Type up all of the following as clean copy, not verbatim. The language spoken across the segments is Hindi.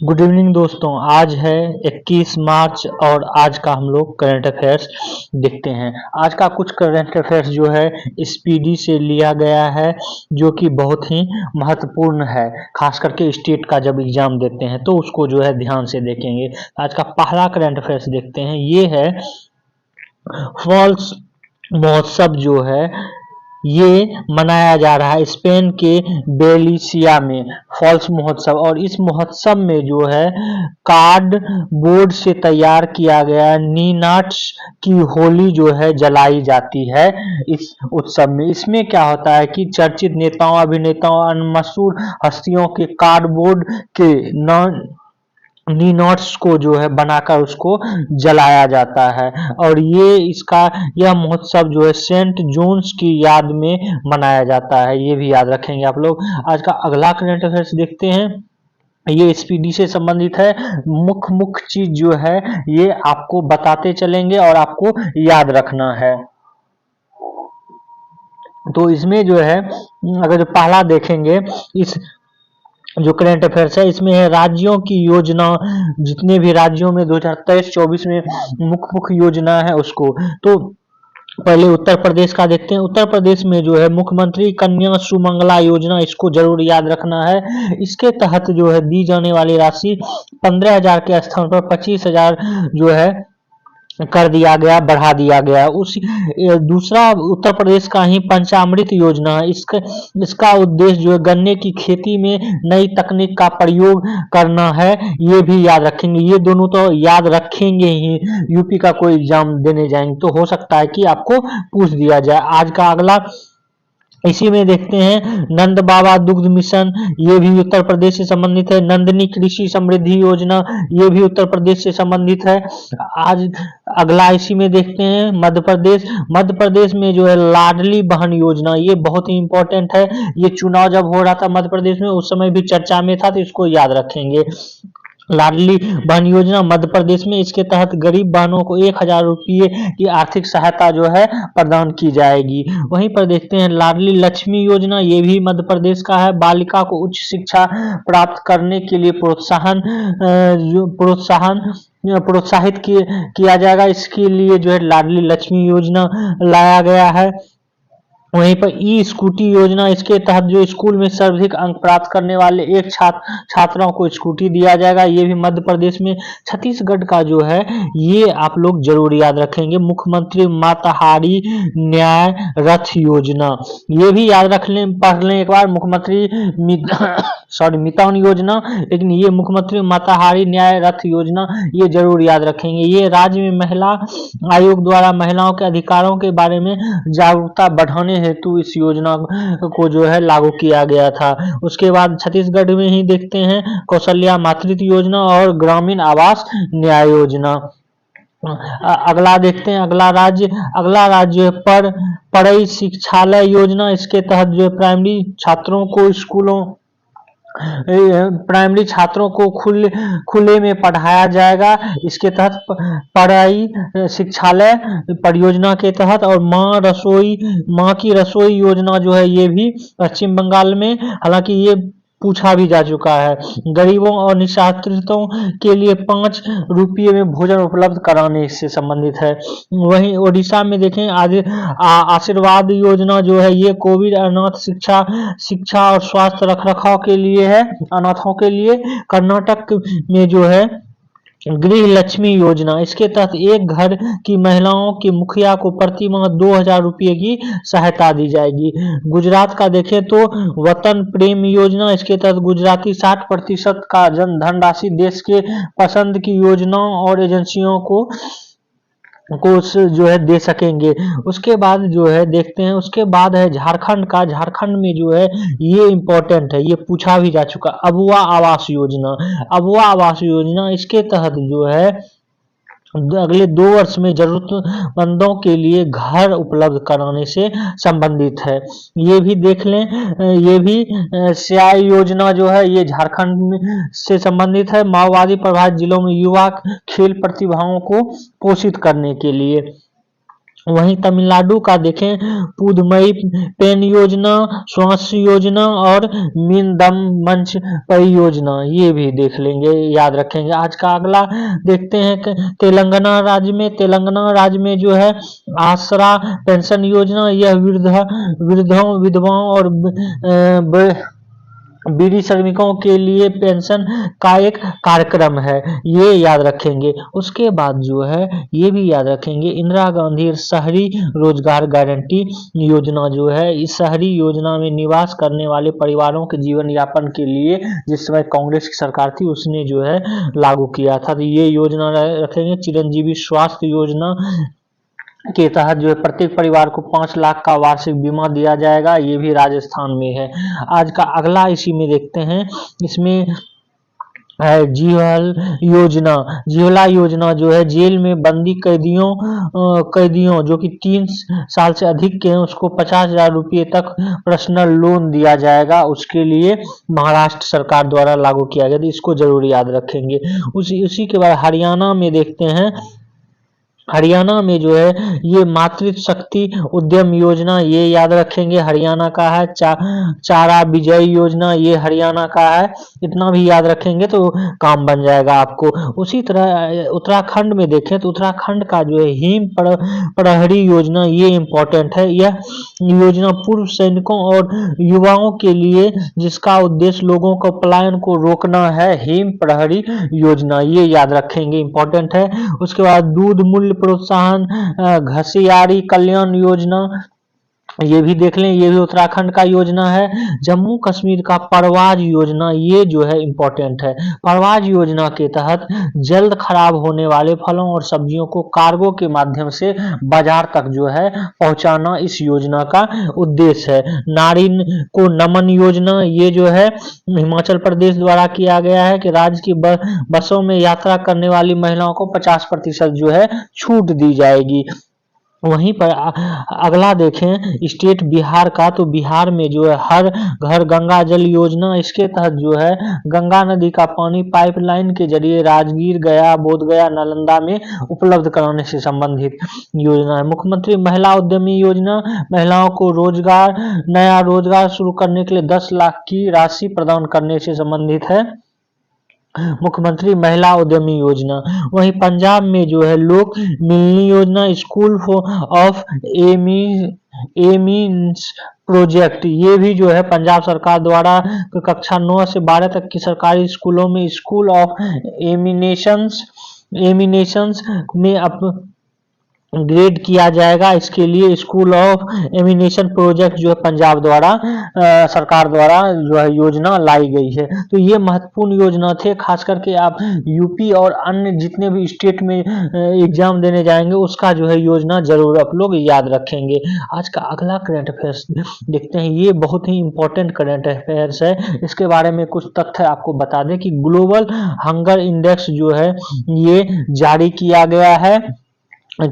गुड इवनिंग दोस्तों। आज है 21 मार्च और आज का हम लोग करंट अफेयर्स देखते हैं। आज का कुछ करंट अफेयर्स जो है स्पीडी से लिया गया है, जो कि बहुत ही महत्वपूर्ण है। खास करके स्टेट का जब एग्जाम देते हैं तो उसको जो है ध्यान से देखेंगे। आज का पहला करंट अफेयर्स देखते हैं, ये है फॉल्स महोत्सव जो है ये मनाया जा रहा है स्पेन के बेलिसिया में, फॉल्स महोत्सव। और इस महोत्सव में जो है कार्ड बोर्ड से तैयार किया गया नीनाट्स की होली जो है जलाई जाती है इस उत्सव में। इसमें क्या होता है कि चर्चित नेताओं, अभिनेताओं और मशहूर हस्तियों के कार्डबोर्ड के नीनॉट्स को जो है बनाकर उसको जलाया जाता है। और यह महोत्सव जो है सेंट जोन्स की याद में मनाया जाता है, ये भी याद रखेंगे आप लोग। आज का अगला करंट अफेयर्स देखते हैं, ये स्पीडी से संबंधित है। मुख्य चीज जो है ये आपको बताते चलेंगे और आपको याद रखना है। तो इसमें जो है अगर पहला देखेंगे, इस जो करंट अफेयर्स है इसमें है राज्यों की योजना। जितने भी राज्यों में 2023-24 में मुख्य योजना है उसको। तो पहले उत्तर प्रदेश का देखते हैं। उत्तर प्रदेश में जो है मुख्यमंत्री कन्या सुमंगला योजना, इसको जरूर याद रखना है। इसके तहत जो है दी जाने वाली राशि 15,000 के स्थान पर 25,000 जो है कर दिया गया, बढ़ा दिया गया। दूसरा उत्तर प्रदेश का ही पंचामृत योजना है। इसका उद्देश्य जो है गन्ने की खेती में नई तकनीक का प्रयोग करना है, ये भी याद रखेंगे। ये दोनों तो याद रखेंगे ही, यूपी का कोई एग्जाम देने जाएंगे तो हो सकता है कि आपको पूछ दिया जाए। आज का अगला इसी में देखते हैं नंद बाबा दुग्ध मिशन, ये भी उत्तर प्रदेश से संबंधित है। नंदिनी कृषि समृद्धि योजना, ये भी उत्तर प्रदेश से संबंधित है। आज अगला इसी में देखते हैं मध्य प्रदेश में जो है लाडली बहन योजना, ये बहुत ही इंपॉर्टेंट है। ये चुनाव जब हो रहा था मध्य प्रदेश में उस समय भी चर्चा में था, तो इसको याद रखेंगे। लाडली बहन योजना मध्य प्रदेश में, इसके तहत गरीब बहनों को 1,000 रुपये की आर्थिक सहायता जो है प्रदान की जाएगी। वहीं पर देखते हैं लाडली लक्ष्मी योजना, ये भी मध्य प्रदेश का है। बालिका को उच्च शिक्षा प्राप्त करने के लिए प्रोत्साहित किया जाएगा। इसके लिए जो है लाडली लक्ष्मी योजना लाया गया है। वहीं पर ई स्कूटी योजना, इसके तहत जो स्कूल में सर्वाधिक अंक प्राप्त करने वाले एक छात्रों को स्कूटी दिया जाएगा, ये भी मध्य प्रदेश में। छत्तीसगढ़ का जो है ये आप लोग जरूर याद रखेंगे, मुख्यमंत्री माताहारी न्याय रथ योजना, ये भी याद रख लें, पढ़ लें एक बार। मुख्यमंत्री मितान योजना, लेकिन ये मुख्यमंत्री माताहारी न्याय रथ योजना ये जरूर याद रखेंगे। ये राज्य में महिला आयोग द्वारा महिलाओं के अधिकारों के बारे में जागरूकता बढ़ाने हेतु इस योजना को जो है लागू किया गया था। उसके बाद छत्तीसगढ़ में ही देखते हैं कौशल्या मातृत्व योजना और ग्रामीण आवास न्याय योजना। अगला देखते हैं, अगला राज्य पर पढ़ई शिक्षालय योजना। इसके तहत जो प्राइमरी छात्रों को खुले में पढ़ाया जाएगा। इसके तहत पढ़ाई शिक्षालय परियोजना के तहत। और माँ की रसोई योजना जो है ये भी पश्चिम बंगाल में, हालांकि ये पूछा भी जा चुका है। गरीबों और निराश्रितों के लिए 5 रुपये में भोजन उपलब्ध कराने से संबंधित है। वहीं ओडिशा में देखें आशीर्वाद योजना जो है ये कोविड अनाथ शिक्षा और स्वास्थ्य रखरखाव के लिए है, अनाथों के लिए। कर्नाटक में जो है गृह लक्ष्मी योजना, इसके तहत एक घर की महिलाओं के मुखिया को प्रति माह 2,000 रुपये की सहायता दी जाएगी। गुजरात का देखें तो वतन प्रेम योजना, इसके तहत गुजराती 60% का धनराशि देश के पसंद की योजनाओं और एजेंसियों को जो है दे सकेंगे। उसके बाद जो है देखते हैं, उसके बाद है झारखंड में जो है ये इंपॉर्टेंट है, ये पूछा भी जा चुका। अबुआ आवास योजना, इसके तहत जो है अगले 2 वर्ष में जरूरतमंदों के लिए घर उपलब्ध कराने से संबंधित है, ये भी देख लें। ये भी स्याय योजना जो है ये झारखंड से संबंधित है, माओवादी प्रभावित जिलों में युवा खेल प्रतिभाओं को पोषित करने के लिए। वहीं तमिलनाडु का देखें, पुदमई पेन योजना, स्वास्थ्य योजना और मीन दम मंच परियोजना, ये भी देख लेंगे, याद रखेंगे। आज का अगला देखते हैं तेलंगाना राज्य में जो है आसरा पेंशन योजना, यह वृद्धों, विधवाओं और बीड़ी श्रमिकों के लिए पेंशन का एक कार्यक्रम है, ये याद रखेंगे। उसके बाद जो है ये भी याद रखेंगे, इंदिरा गांधी शहरी रोजगार गारंटी योजना जो है, इस शहरी योजना में निवास करने वाले परिवारों के जीवन यापन के लिए जिस समय कांग्रेस की सरकार थी उसने जो है लागू किया था, तो ये योजना रखेंगे। चिरंजीवी स्वास्थ्य योजना के तहत जो है प्रत्येक परिवार को 5 लाख का वार्षिक बीमा दिया जाएगा, ये भी राजस्थान में है। आज का अगला इसी में देखते हैं, इसमें है जिवला योजना जो है जेल में बंदी कैदियों जो कि 3 साल से अधिक के हैं उसको 50,000 रुपये तक पर्सनल लोन दिया जाएगा, उसके लिए महाराष्ट्र सरकार द्वारा लागू किया गया, तो इसको जरूर याद रखेंगे। उसी के बाद हरियाणा में देखते हैं, हरियाणा में जो है ये मातृशक्ति उद्यम योजना, ये याद रखेंगे, हरियाणा का है। चारा विजय योजना, ये हरियाणा का है, इतना भी याद रखेंगे तो काम बन जाएगा आपको। उसी तरह उत्तराखंड में देखें तो उत्तराखंड का जो है हिम प्रहरी योजना, ये इम्पोर्टेंट है। यह योजना पूर्व सैनिकों और युवाओं के लिए जिसका उद्देश्य लोगों को पलायन को रोकना है, हिम प्रहरी योजना, ये याद रखेंगे, इम्पोर्टेंट है। उसके बाद दूध मूल्य प्रोत्साहन घसियारी कल्याण योजना, ये भी देख लें, ये भी उत्तराखंड का योजना है। जम्मू कश्मीर का परवाज योजना, ये जो है इम्पोर्टेंट है। परवाज योजना के तहत जल्द खराब होने वाले फलों और सब्जियों को कार्गो के माध्यम से बाजार तक जो है पहुंचाना इस योजना का उद्देश्य है। नारी को नमन योजना, ये जो है हिमाचल प्रदेश द्वारा किया गया है कि राज्य की बसों में यात्रा करने वाली महिलाओं को 50% जो है छूट दी जाएगी। वहीं पर अगला देखें स्टेट बिहार का, तो बिहार में जो है हर घर गंगा जल योजना, इसके तहत जो है गंगा नदी का पानी पाइपलाइन के जरिए राजगीर, गया, बोधगया, नालंदा में उपलब्ध कराने से संबंधित योजना है। मुख्यमंत्री महिला उद्यमी योजना, महिलाओं को नया रोजगार शुरू करने के लिए 10 लाख की राशि प्रदान करने से संबंधित है मुख्यमंत्री महिला उद्यमी योजना। वहीं पंजाब में जो है लोक मिलनी योजना, स्कूल ऑफ एमिन्स प्रोजेक्ट, ये भी जो है पंजाब सरकार द्वारा कक्षा 9 से 12 तक की सरकारी स्कूलों में स्कूल ऑफ एमिनेशंस में ग्रेड किया जाएगा। इसके लिए स्कूल ऑफ एमिनेशन प्रोजेक्ट जो है पंजाब द्वारा सरकार द्वारा जो है योजना लाई गई है। तो ये महत्वपूर्ण योजना थे, खास करके आप यूपी और अन्य जितने भी स्टेट में एग्जाम देने जाएंगे उसका जो है योजना जरूर आप लोग याद रखेंगे। आज का अगला करंट अफेयर्स देखते हैं, ये बहुत ही इंपॉर्टेंट करंट अफेयर्स है। इसके बारे में कुछ तथ्य आपको बता दें कि ग्लोबल हंगर इंडेक्स जो है ये जारी किया गया है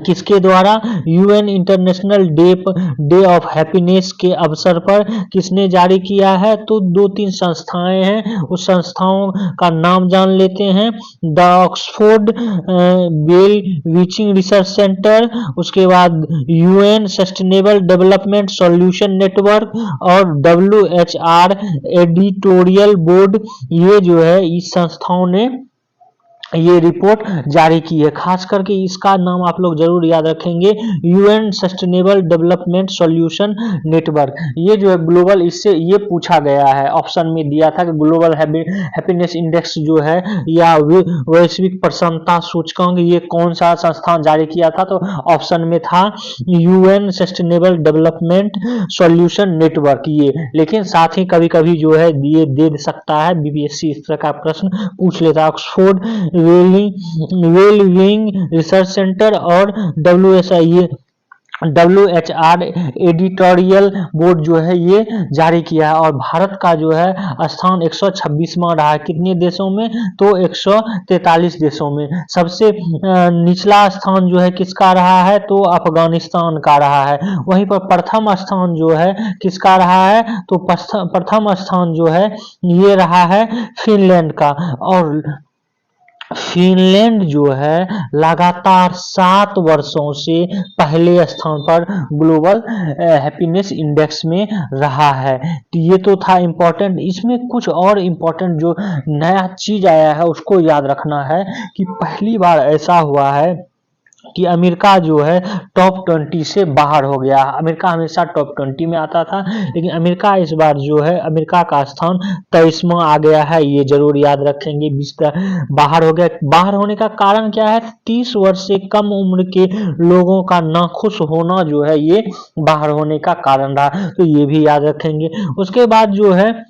किसके द्वारा, UN international day of happiness के अवसर पर किसने जारी किया है, तो 2-3 संस्थाएं हैं, उस संस्थाओं का नाम जान लेते हैं। The Oxford wellbeing research centre, उसके बाद UN sustainable development solution network और WHR एडिटोरियल बोर्ड, ये जो है इस संस्थाओं ने ये रिपोर्ट जारी की है। खास करके इसका नाम आप लोग जरूर याद रखेंगे, UN sustainable development solution network. ये जो है ग्लोबल, इससे ये पूछा गया है, ऑप्शन में दिया था कि ग्लोबल हैप्पीनेस इंडेक्स जो है या वैश्विक प्रसन्नता सूचकांक ये कौन सा संस्थान जारी किया था, तो ऑप्शन में था UN sustainable development solution network ये। लेकिन साथ ही कभी कभी जो है ये दे सकता है, बीपीएससी इस तरह का प्रश्न पूछ लेता है। ऑक्सफोर्ड वेलबीइंग रिसर्च सेंटर और WHR एडिटोरियल बोर्ड जो है ये जारी किया है। और भारत का जो है स्थान 126वां रहा है, कितने देशों में, तो 143 देशों में। सबसे निचला स्थान जो है किसका रहा है, तो अफगानिस्तान का रहा है। वहीं पर प्रथम स्थान जो है किसका रहा है, तो प्रथम स्थान जो है ये रहा है फिनलैंड का। और फिनलैंड जो है लगातार 7 वर्षों से पहले स्थान पर ग्लोबल हैप्पीनेस इंडेक्स में रहा है। तो ये तो था इम्पोर्टेंट। इसमें कुछ और इम्पोर्टेंट जो नया चीज आया है उसको याद रखना है कि पहली बार ऐसा हुआ है कि अमेरिका जो है टॉप 20 से बाहर हो गया। अमेरिका हमेशा टॉप 20 में आता था, लेकिन अमेरिका इस बार जो है अमेरिका का स्थान 23वां आ गया है। ये जरूर याद रखेंगे। 20 का बाहर हो गया। बाहर होने का कारण क्या है? 30 वर्ष से कम उम्र के लोगों का नाखुश होना जो है ये बाहर होने का कारण रहा। तो ये भी याद रखेंगे। उसके बाद जो है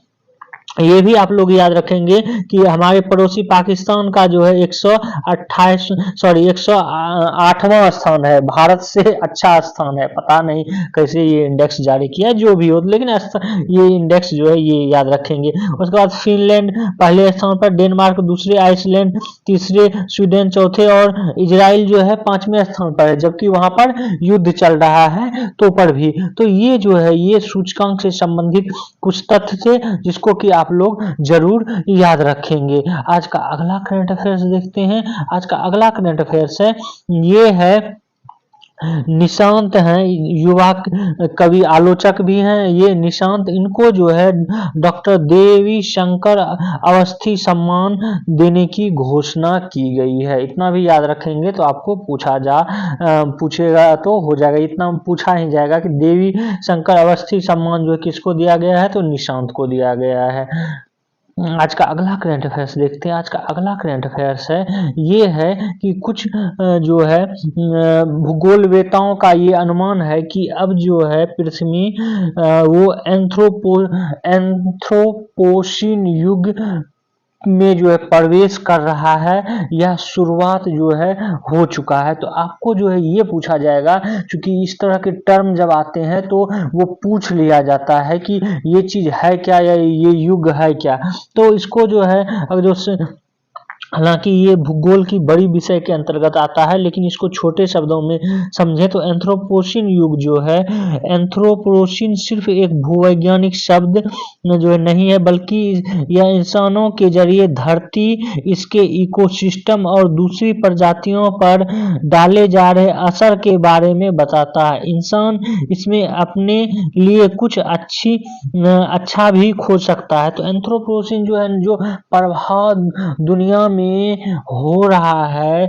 ये भी आप लोग याद रखेंगे कि हमारे पड़ोसी पाकिस्तान का जो है 108वां स्थान है। भारत से अच्छा स्थान है। पता नहीं कैसे ये इंडेक्स जारी किया, जो भी हो, लेकिन ये इंडेक्स जो है ये याद रखेंगे। उसके बाद फिनलैंड पहले स्थान पर, डेनमार्क दूसरे, आइसलैंड तीसरे, स्वीडन चौथे और इजराइल जो है 5वें स्थान पर है, जबकि वहां पर युद्ध चल रहा है तो पर भी। तो ये जो है ये सूचकांक से संबंधित कुछ तथ्य थे जिसको कि आप लोग जरूर याद रखेंगे। आज का अगला करंट अफेयर्स देखते हैं। आज का अगला करंट अफेयर्स है, ये है निशांत हैं, युवा कवि आलोचक भी हैं ये निशांत। इनको जो है डॉक्टर देवी शंकर अवस्थी सम्मान देने की घोषणा की गई है। इतना भी याद रखेंगे तो आपको पूछेगा तो हो जाएगा। इतना पूछा ही जाएगा कि देवी शंकर अवस्थी सम्मान जो है किसको दिया गया है, तो निशांत को दिया गया है। आज का अगला करंट अफेयर्स देखते हैं। आज का अगला करंट अफेयर्स है, ये है कि कुछ जो है भूगोलवेताओं का ये अनुमान है कि अब जो है पृथ्वी वो एंथ्रोपोसीन युग में जो है प्रवेश कर रहा है या शुरुआत जो है हो चुका है। तो आपको जो है ये पूछा जाएगा, क्योंकि इस तरह के टर्म जब आते हैं तो वो पूछ लिया जाता है कि ये चीज है क्या या ये युग है क्या। तो इसको जो है अगर जो हालांकि ये भूगोल की बड़ी विषय के अंतर्गत आता है, लेकिन इसको छोटे शब्दों में समझे तो एंथ्रोपोसीन युग जो है, एंथ्रोपोसीन सिर्फ एक भूवैज्ञानिक शब्द जो है नहीं है, बल्कि यह इंसानों के जरिए धरती, इसके इकोसिस्टम और दूसरी प्रजातियों पर डाले जा रहे असर के बारे में बताता है। इंसान इसमें अपने लिए कुछ अच्छा भी खोज सकता है। तो एंथ्रोपोसीन जो है, जो प्रभाव दुनिया में हो रहा है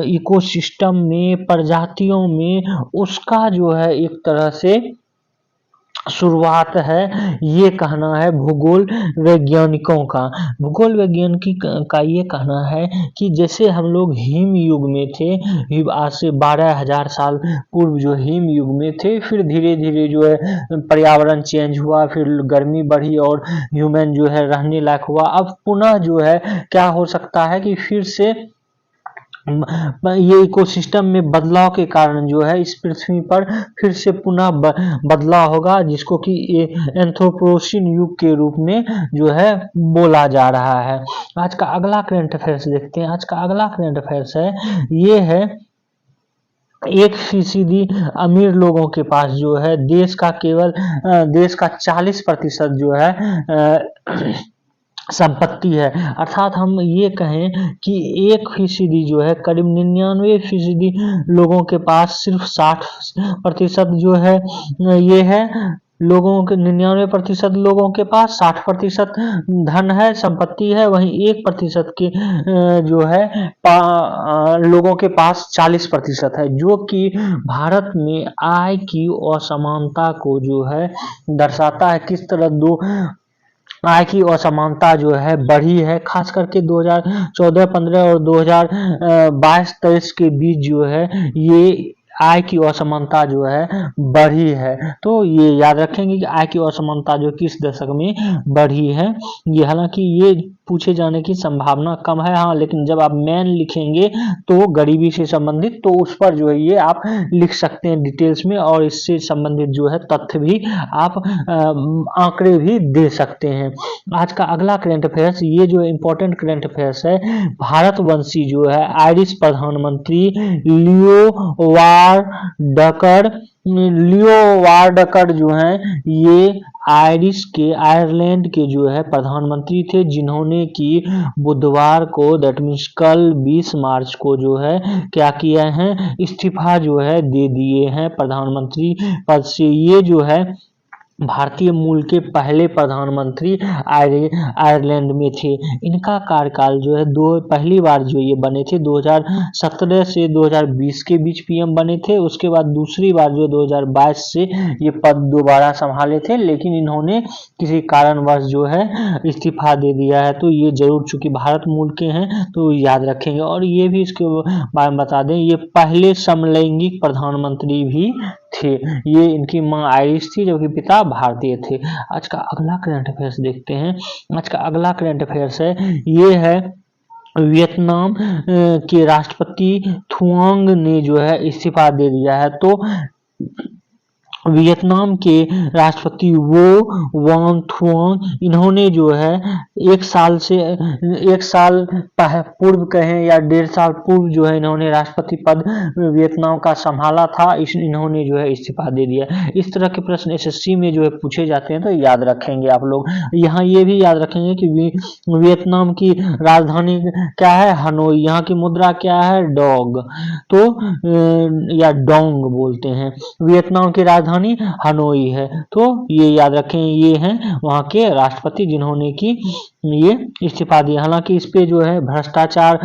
इकोसिस्टम में, प्रजातियों में, उसका जो है एक तरह से शुरुआत है, ये कहना है भूगोल वैज्ञानिकों का। भूगोल वैज्ञानिक का ये कहना है कि जैसे हम लोग हिम युग में थे, आज से 12,000 साल पूर्व जो हिम युग में थे, फिर धीरे धीरे जो है पर्यावरण चेंज हुआ, फिर गर्मी बढ़ी और ह्यूमन जो है रहने लायक हुआ। अब पुनः जो है क्या हो सकता है कि फिर से ये इकोसिस्टम में बदलाव के कारण जो है इस पृथ्वी पर फिर से पुनः बदलाव होगा, जिसको कि एंथ्रोपोसीन युग के रूप में जो है बोला जा रहा है। आज का अगला करंट अफेयर्स देखते हैं। आज का अगला करंट अफेयर्स है, ये है 1% अमीर लोगों के पास जो है देश का 40% जो है संपत्ति है। अर्थात हम ये कहें कि 1% जो है करीब 99% लोगों के पास सिर्फ 60% जो है ये है, लोगों के 99% लोगों के पास 60% धन है, संपत्ति है। वहीं 1% के जो है लोगों के पास 40% है, जो कि भारत में आय की असमानता को जो है दर्शाता है। किस तरह आय की असमानता जो है बढ़ी है, खास करके 2014-15 और 2022-23 के बीच जो है ये आय की असमानता जो है बढ़ी है। तो ये याद रखेंगे कि आय की असमानता जो किस दशक में बढ़ी है। ये हालांकि ये पूछे जाने की संभावना कम है, हाँ, लेकिन जब आप मैन लिखेंगे तो गरीबी से संबंधित, तो उस पर जो है ये आप लिख सकते हैं डिटेल्स में, और इससे संबंधित जो है तथ्य भी आप आंकड़े भी दे सकते हैं। आज का अगला करंट अफेयर्स, ये जो इम्पोर्टेंट करंट अफेयर्स है, भारतवंशी जो है आयरिश प्रधानमंत्री लियो वारडकर लियो वार्डकर जो हैं ये आयरलैंड के जो है प्रधानमंत्री थे, जिन्होंने कि बुधवार को दैट मीन्स कल 20 मार्च को जो है क्या किया है, इस्तीफा जो है दे दिए हैं प्रधानमंत्री पद से। ये जो है भारतीय मूल के पहले प्रधानमंत्री आयरलैंड में थे। इनका कार्यकाल जो है पहली बार जो ये बने थे 2017 से 2020 के बीच पीएम बने थे। उसके बाद दूसरी बार जो 2022 से ये पद दोबारा संभाले थे, लेकिन इन्होंने किसी कारणवश जो है इस्तीफा दे दिया है। तो ये जरूर, चूंकि भारत मूल के हैं तो याद रखेंगे। और ये भी इसके बारे में बता दें, ये पहले समलैंगिक प्रधानमंत्री भी थे। ये इनकी मां आयरिश थी जबकि पिता भारतीय थे। आज का अगला करंट अफेयर्स देखते हैं। आज का अगला करंट अफेयर्स है, ये है वियतनाम के राष्ट्रपति थुआंग ने जो है इस्तीफा दे दिया है। तो वियतनाम के राष्ट्रपति वो वांग थुआंग, इन्होंने जो है एक साल पूर्व कहें या 1.5 साल पूर्व जो है इन्होंने राष्ट्रपति पद वियतनाम का संभाला था। इन्होंने जो है इस्तीफा दे दिया। इस तरह के प्रश्न एसएससी में जो है पूछे जाते हैं, तो याद रखेंगे आप लोग। यहाँ ये भी याद रखेंगे कि वियतनाम की राजधानी क्या है, हनोई। यहाँ की मुद्रा क्या है, डॉग, तो या डोंग बोलते हैं। वियतनाम की राजधानी हनोई है। तो ये याद रखें, ये हैं वहां के राष्ट्रपति जिन्होंने कि ये इस्तीफा दिया। हालांकि इस पे जो है भ्रष्टाचार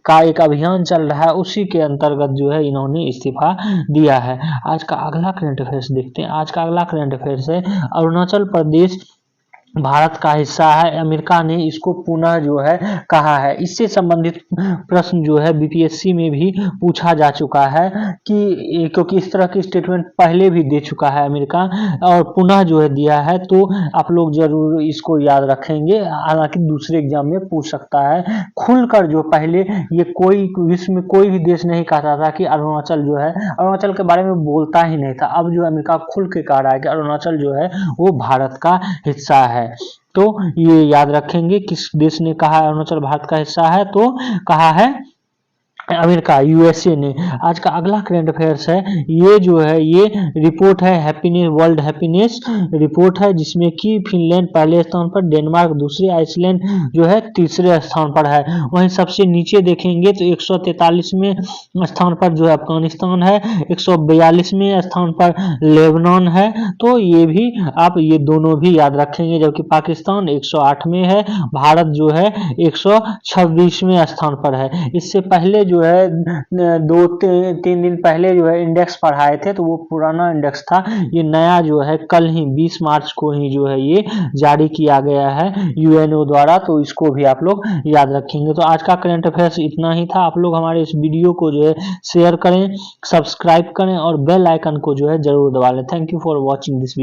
का एक अभियान चल रहा है, उसी के अंतर्गत जो है इन्होंने इस्तीफा दिया है। आज का अगला करंट अफेयर्स देखते हैं। आज का अगला करंट अफेयर्स है, अरुणाचल प्रदेश भारत का हिस्सा है। अमेरिका ने इसको पुनः जो है कहा है। इससे संबंधित प्रश्न जो है बीपीएससी में भी पूछा जा चुका है कि क्योंकि इस तरह की स्टेटमेंट पहले भी दे चुका है अमेरिका, और पुनः जो है दिया है। तो आप लोग जरूर इसको याद रखेंगे, हालांकि दूसरे एग्जाम में पूछ सकता है। खुलकर जो पहले ये कोई विश्व में कोई भी देश नहीं कहता था कि अरुणाचल जो है, अरुणाचल के बारे में बोलता ही नहीं था। अब जो अमेरिका खुल के कह रहा है कि अरुणाचल जो है वो भारत का हिस्सा है। तो ये याद रखेंगे, किस देश ने कहा अरुणाचल भारत का हिस्सा है, तो कहा है अमेरिका, यूएसए ने। आज का अगला करंट अफेयर्स है, ये जो है ये रिपोर्ट है हैप्पीनेस, वर्ल्ड हैप्पीनेस रिपोर्ट है, जिसमें कि फिनलैंड पहले स्थान पर, डेनमार्क दूसरे, आइसलैंड जो है तीसरे स्थान पर है। वहीं सबसे नीचे देखेंगे तो 143वें स्थान पर जो है अफगानिस्तान है, 142वें स्थान पर लेबनान है। तो ये भी आप ये दोनों भी याद रखेंगे। जबकि पाकिस्तान 108 में है, भारत जो है 126वें स्थान पर है। इससे पहले जो है 2-3 दिन पहले जो है इंडेक्स पढ़ाए थे, तो वो पुराना इंडेक्स था। ये नया जो है कल ही 20 मार्च को ही जो है ये जारी किया गया है यूएनओ द्वारा। तो इसको भी आप लोग याद रखेंगे। तो आज का करंट अफेयर्स इतना ही था। आप लोग हमारे इस वीडियो को जो है शेयर करें, सब्सक्राइब करें और बेल आइकन को जो है जरूर दबा लें। Thank you for watching this video.